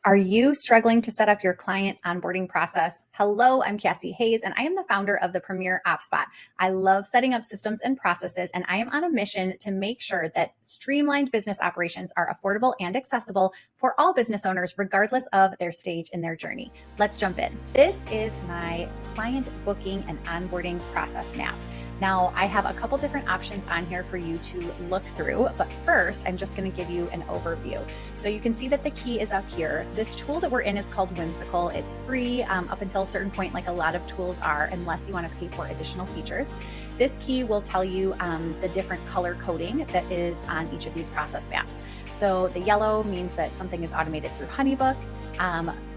Are you struggling to set up your client onboarding process? Hello, I'm Cassie Hayes, and I am the founder of the Premier OpSpot. I love setting up systems and processes, and I am on a mission to make sure that streamlined business operations are affordable and accessible for all business owners, regardless of their stage in their journey. Let's jump in. This is my client booking and onboarding process map. Now, I have a couple different options on here for you to look through, but first, I'm just going to give you an overview. So you can see that the key is up here. This tool that we're in is called Whimsical. It's free up until a certain point, like a lot of tools are, unless you want to pay for additional features. This key will tell you the different color coding that is on each of these process maps. So the yellow means that something is automated through Honeybook.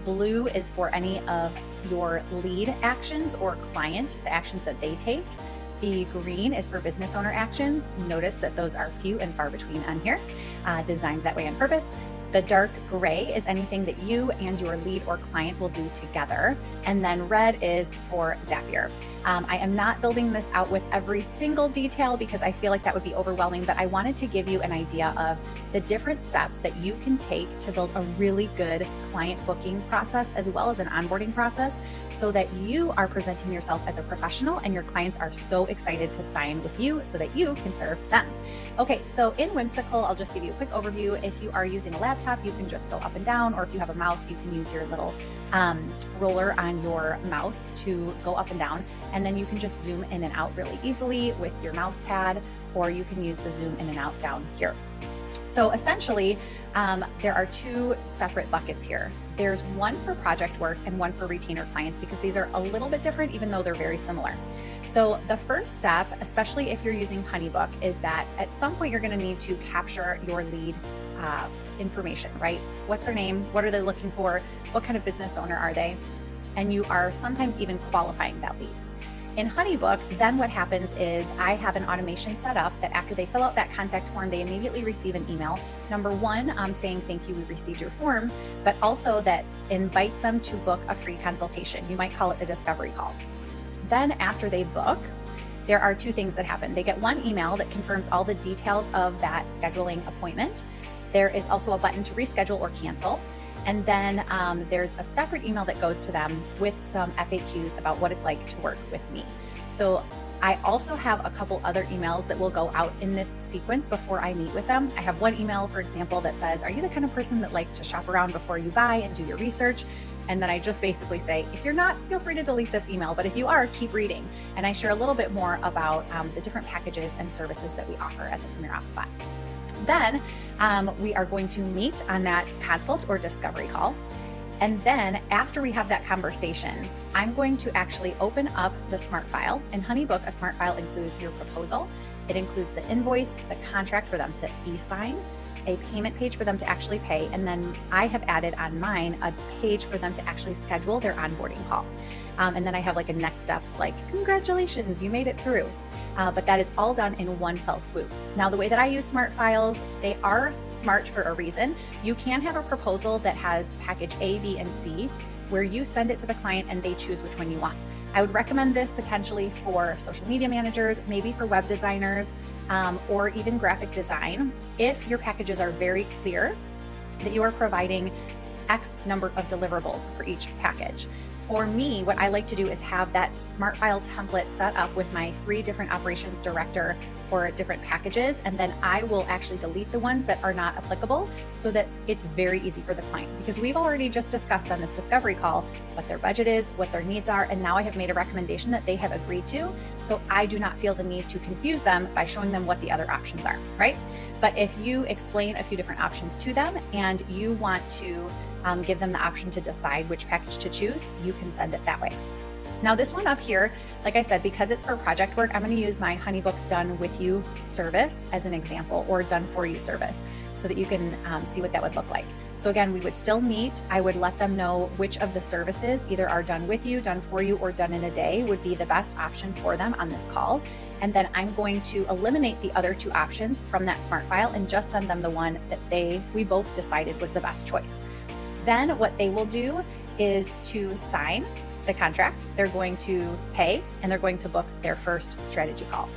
Blue is for any of your lead actions or client, the actions that they take. The green is for business owner actions. Notice that those are few and far between on here, designed that way on purpose. The dark gray is anything that you and your lead or client will do together. And then red is for Zapier. I am not building this out with every single detail because I feel like that would be overwhelming, but I wanted to give you an idea of the different steps that you can take to build a really good client booking process as well as an onboarding process so that you are presenting yourself as a professional and your clients are so excited to sign with you so that you can serve them. Okay, so in Whimsical, I'll just give you a quick overview. If you are using a laptop, you can just go up and down, or if you have a mouse, you can use your little roller on your mouse to go up and down. And then you can just zoom in and out really easily with your mouse pad, or you can use the zoom in and out down here. So essentially, there are two separate buckets here. There's one for project work and one for retainer clients because these are a little bit different even though they're very similar. So the first step, especially if you're using Honeybook, is that at some point you're going to need to capture your lead information, right? What's their name? What are they looking for? What kind of business owner are they? And you are sometimes even qualifying that lead. In Honeybook, then what happens is I have an automation set up that after they fill out that contact form, they immediately receive an email. Number one, saying, thank you, we received your form, but also that invites them to book a free consultation. You might call it a discovery call. Then after they book, there are two things that happen. They get one email that confirms all the details of that scheduling appointment. There is also a button to reschedule or cancel. And then there's a separate email that goes to them with some FAQs about what it's like to work with me. So I also have a couple other emails that will go out in this sequence before I meet with them. I have one email, for example, that says, are you the kind of person that likes to shop around before you buy and do your research? And then I just basically say, if you're not, feel free to delete this email, but if you are, keep reading. And I share a little bit more about the different packages and services that we offer at the Premier OpSpot. Then we are going to meet on that consult or discovery call. And then after we have that conversation, I'm going to actually open up the smart file. In Honeybook, a smart file includes your proposal. It includes the invoice, the contract for them to e-sign, a payment page for them to actually pay. And then I have added on mine a page for them to actually schedule their onboarding call. And then I have like a next steps like, congratulations, you made it through. But that is all done in one fell swoop. Now, the way that I use smart files, they are smart for a reason. You can have a proposal that has package A, B, and C, where you send it to the client and they choose which one you want. I would recommend this potentially for social media managers, maybe for web designers, or even graphic design. If your packages are very clear that you are providing X number of deliverables for each package. For me, what I like to do is have that smart file template set up with my 3 different operations director for different packages, and then I will actually delete the ones that are not applicable so that it's very easy for the client, because we've already just discussed on this discovery call what their budget is, what their needs are, and now I have made a recommendation that they have agreed to, so I do not feel the need to confuse them by showing them what the other options are, right? But if you explain a few different options to them and you want to give them the option to decide which package to choose, you can send it that way. Now this one up here, like I said, because it's for project work, I'm going to use my Honeybook Done With You service as an example, or Done For You service, so that you can see what that would look like. So again, we would still meet. I would let them know which of the services either are done with you, done for you, or done in a day would be the best option for them on this call. And then I'm going to eliminate the other 2 options from that smart file and just send them the one that we both decided was the best choice. Then what they will do is to sign the contract, they're going to pay, and they're going to book their first strategy call.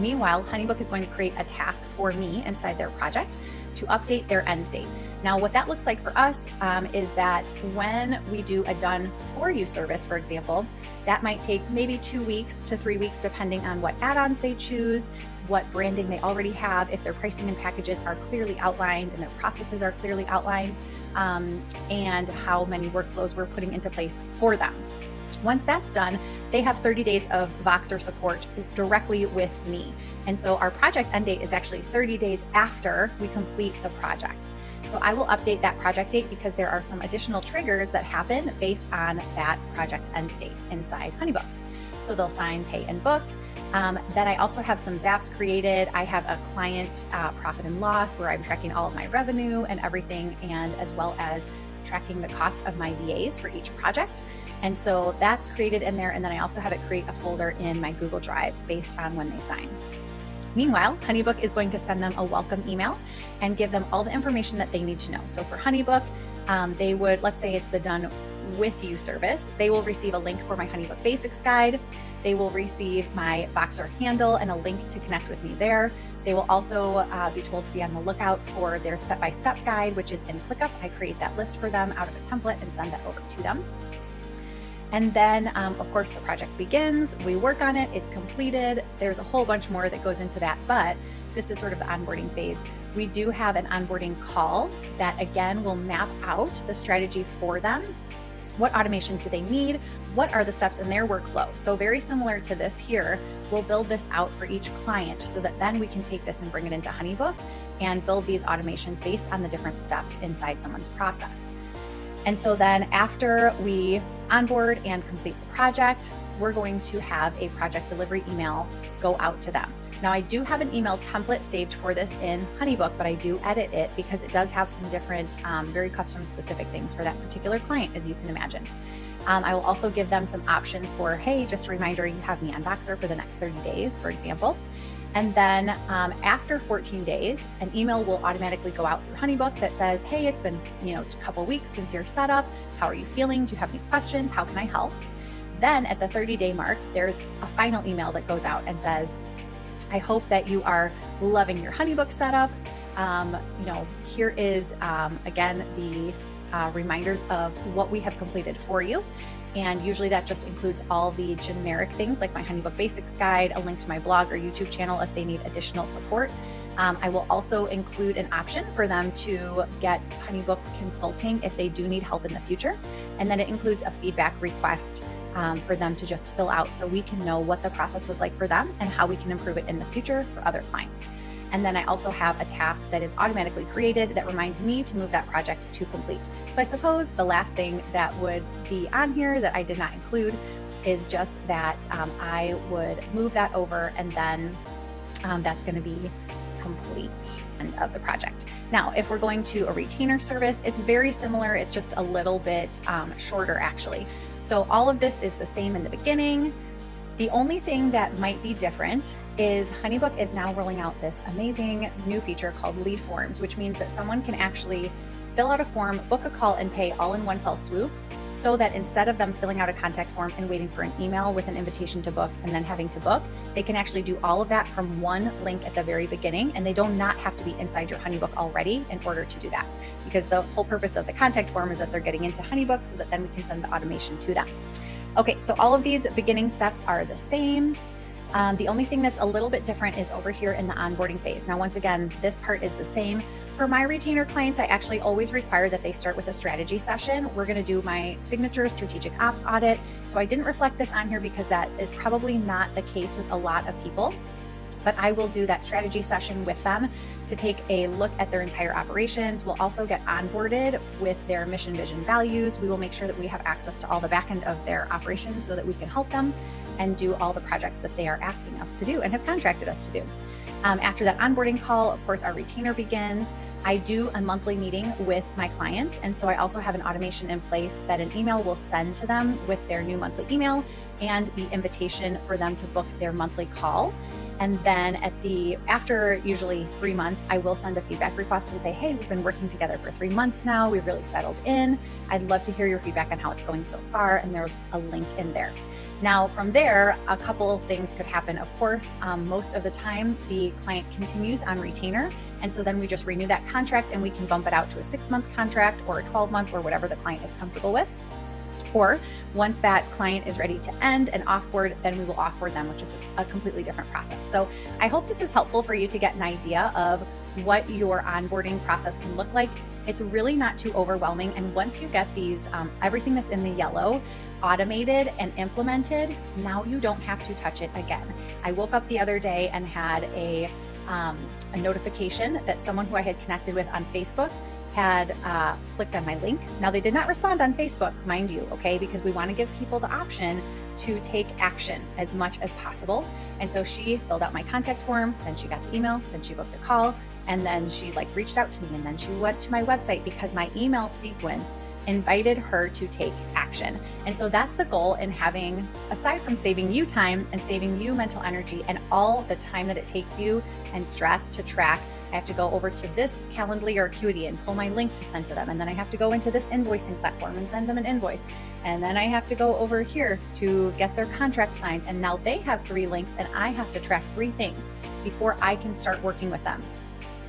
Meanwhile, Honeybook is going to create a task for me inside their project to update their end date. Now, what that looks like for us is that when we do a done for you service, for example, that might take maybe 2 weeks to 3 weeks, depending on what add-ons they choose, what branding they already have, if their pricing and packages are clearly outlined and their processes are clearly outlined, and how many workflows we're putting into place for them. Once that's done, they have 30 days of Voxer support directly with me. And so our project end date is actually 30 days after we complete the project. So I will update that project date because there are some additional triggers that happen based on that project end date inside Honeybook. So they'll sign, pay, and book. Then I also have some Zaps created. I have a client profit and loss where I'm tracking all of my revenue and everything, and as well as tracking the cost of my VAs for each project. And so that's created in there. And then I also have it create a folder in my Google Drive based on when they sign. Meanwhile, Honeybook is going to send them a welcome email and give them all the information that they need to know. So for Honeybook, they would, let's say it's the done with you service, they will receive a link for my Honeybook Basics guide. They will receive my Voxer handle and a link to connect with me there. They will also be told to be on the lookout for their step-by-step guide, which is in ClickUp. I create that list for them out of a template and send that over to them. And then, of course, the project begins. We work on it. It's completed. There's a whole bunch more that goes into that, but this is sort of the onboarding phase. We do have an onboarding call that, again, will map out the strategy for them. What automations do they need? What are the steps in their workflow? So very similar to this here, we'll build this out for each client so that then we can take this and bring it into Honeybook and build these automations based on the different steps inside someone's process. And so then after we onboard and complete the project, we're going to have a project delivery email go out to them. Now, I do have an email template saved for this in Honeybook, but I do edit it because it does have some different, very custom specific things for that particular client, as you can imagine. I will also give them some options for, hey, just a reminder, you have me on Voxer for the next 30 days, for example. And then after 14 days, an email will automatically go out through Honeybook that says, hey, it's been a couple weeks since you're set up. How are you feeling? Do you have any questions? How can I help? Then at the 30-day mark, there's a final email that goes out and says, I hope that you are loving your Honeybook setup. Here is, again, the reminders of what we have completed for you. And usually that just includes all the generic things like my Honeybook Basics guide, a link to my blog or YouTube channel if they need additional support. I will also include an option for them to get Honeybook consulting if they do need help in the future. And then it includes a feedback request for them to just fill out so we can know what the process was like for them and how we can improve it in the future for other clients. And then I also have a task that is automatically created that reminds me to move that project to complete. So I suppose the last thing that would be on here that I did not include is just that I would move that over, and then that's going to be complete end of the project. Now, if we're going to a retainer service, it's very similar. It's just a little bit shorter actually. So all of this is the same in the beginning. The only thing that might be different is Honeybook is now rolling out this amazing new feature called lead forms, which means that someone can actually fill out a form, book a call, and pay all in one fell swoop, so that instead of them filling out a contact form and waiting for an email with an invitation to book and then having to book, they can actually do all of that from one link at the very beginning, and they do not have to be inside your Honeybook already in order to do that. Because the whole purpose of the contact form is that they're getting into Honeybook so that then we can send the automation to them. Okay, so all of these beginning steps are the same. The only thing that's a little bit different is over here in the onboarding phase. Now, once again, this part is the same. For my retainer clients, I actually always require that they start with a strategy session. We're going to do my signature strategic ops audit. So I didn't reflect this on here because that is probably not the case with a lot of people. But I will do that strategy session with them to take a look at their entire operations. We'll also get onboarded with their mission, vision, values. We will make sure that we have access to all the back end of their operations so that we can help them and do all the projects that they are asking us to do and have contracted us to do. After that onboarding call, of course, our retainer begins. I do a monthly meeting with my clients, and so I also have an automation in place that an email will send to them with their new monthly email and the invitation for them to book their monthly call. And then after usually 3 months, I will send a feedback request and say, hey, we've been working together for 3 months now. We've really settled in. I'd love to hear your feedback on how it's going so far. And there's a link in there. Now, from there, a couple things could happen. Of course, most of the time, the client continues on retainer. And so then we just renew that contract and we can bump it out to a 6-month contract or a 12-month or whatever the client is comfortable with. Or once that client is ready to end and offboard, then we will offboard them, which is a completely different process. So I hope this is helpful for you to get an idea of what your onboarding process can look like. It's really not too overwhelming. And once you get these, everything that's in the yellow automated and implemented, now you don't have to touch it again. I woke up the other day and had a notification that someone who I had connected with on Facebook had clicked on my link. Now, they did not respond on Facebook, mind you, okay, because we want to give people the option to take action as much as possible. And so she filled out my contact form, then she got the email, then she booked a call, and then she reached out to me, and then she went to my website because my email sequence invited her to take action. And so that's the goal in having, aside from saving you time and saving you mental energy and all the time that it takes you and stress to track. I have to go over to this Calendly or Acuity and pull my link to send to them. And then I have to go into this invoicing platform and send them an invoice. And then I have to go over here to get their contract signed. And now they have 3 links and I have to track 3 things before I can start working with them.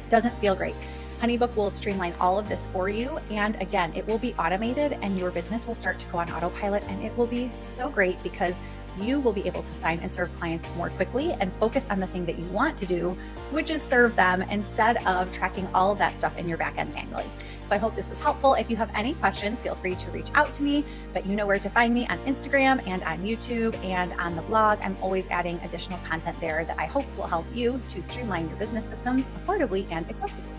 Doesn't feel great. Honeybook will streamline all of this for you. And again, it will be automated and your business will start to go on autopilot, and it will be so great because you will be able to sign and serve clients more quickly and focus on the thing that you want to do, which is serve them instead of tracking all of that stuff in your back end manually. So I hope this was helpful. If you have any questions, feel free to reach out to me, but you know where to find me on Instagram and on YouTube and on the blog. I'm always adding additional content there that I hope will help you to streamline your business systems affordably and accessibly.